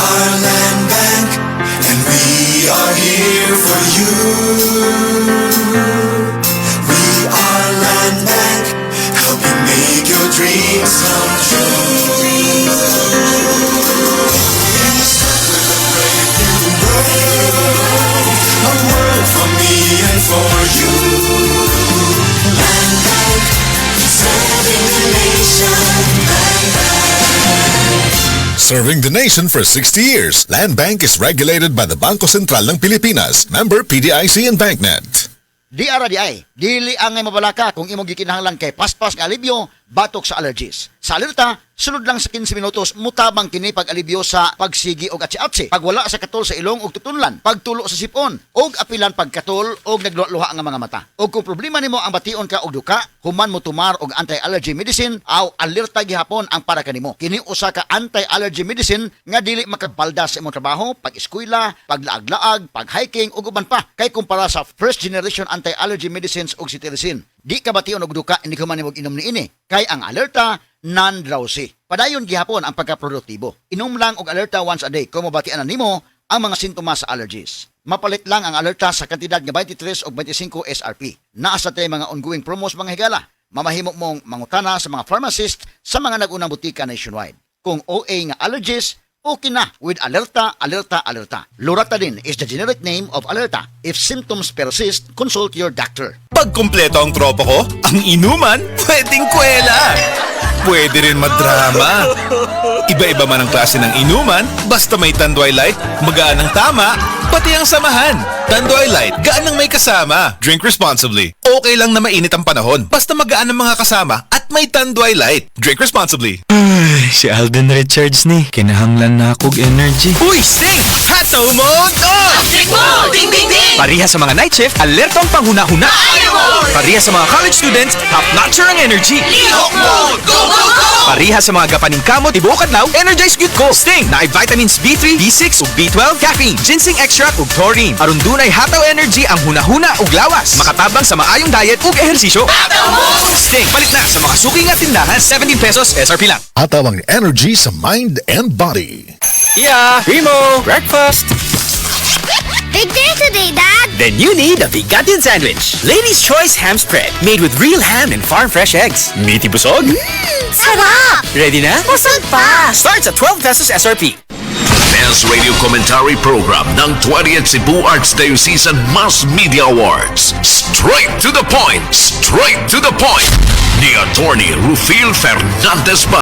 are Land Bank, and we are here for you. We are Land Bank, helping make your dreams come true. We start with a brave new world, a world for me and for you. Land Bank, serving the nation. Land Bank. Serving the nation for 60 years, Land Bank is regulated by the Bangko Sentral ng Pilipinas, member PDIC and BancNet. Di ara di ay, dili angay mabalaka kung imong gikinahanglan kay paspas nga alibyo batok sa allergies. Sa alerta, sunod lang sa 15 minutos mutabang kini pag-alibyo sa pagsigi og atsi-atsi, pagwala sa katol sa ilong ug tutunlan, pagtulo sa sipon, og apilan pagkatol og nagluha nga mga mata. Og kung problema nimo ang bation ka og duka, human mo tumar og anti-allergy medicine aw alerta gihapon ang para kanimo. Kini usa ka anti-allergy medicine nga dili makapalda sa imong trabaho, pag-eskwela, paglaag-laag, pag-hiking ug uban pa kay kumpara sa first generation anti-allergy medicines og cetirizine. Di ka bation og duka hindi ka man nimo inom niini. Kay ang alerta non-drowsy. Padayon gihapon ang pagkaproduktibo. Inom lang og alerta once a day kung mabatian na nimo ang mga sintomas sa allergies. Mapalit lang ang alerta sa kantidad nga 23 o 25 SRP. Naa sa tay mga ongoing promos mga higala. Mamahimo mong mangutana sa mga pharmacist sa mga nag-unang butika nationwide. Kung OA nga allergies, okay na with Alerta, Alerta, Alerta. Loratadine is the generic name of Alerta. If symptoms persist, consult your doctor. Pag kumpleto ang tropa ko, ang inuman, pwedeng kwela. Pwede rin madrama. Iba-iba man ang klase ng inuman, basta may Tanduay Light, magaan ang tama, pati ang samahan. Tanduay Light, gaan ang may kasama. Drink responsibly. Okay lang na mainit ang panahon, basta magaan ang mga kasama at may Tanduay Light. Drink responsibly. Ay, si Alden Richards ni. Kinahanglan na akong energy. Uy, Sting! Hataw mode on! Active mode! Ding, ding, ding! Pariha sa mga night shift, alertong panghuna-huna. Fire mode! Pariha sa mga college students, top-notcher ang energy. Lihok mode! Go, go, go! Pariha sa mga gapaning kamot, tibuok adlaw, energize gyud ko. Sting na vitamins B3, B6 ug B12, caffeine, ginseng extract ug taurine. Aron dunay hataw energy ang hunahuna ug lawas. Makatabang sa maayong diet ug ehersisyo. Hataw mode! Sting palit na sa mga suki nga tindahan, 17 pesos SRP lang. Ataw ang energy sa mind and body. Yeah, Primo, breakfast. Big day today, Dad! Then you need a Bigatian sandwich. Ladies' Choice Ham Spread, made with real ham and farm-fresh eggs. Meaty busog? Sarap! Ready na? Busog pa! Starts at 12 pesos SRP. Best Radio Commentary Program ng 20th Cebu Archdiocese Mass Media Awards. Straight to the point! Straight to the point! Ni Attorney Rufil Fernandez Ba.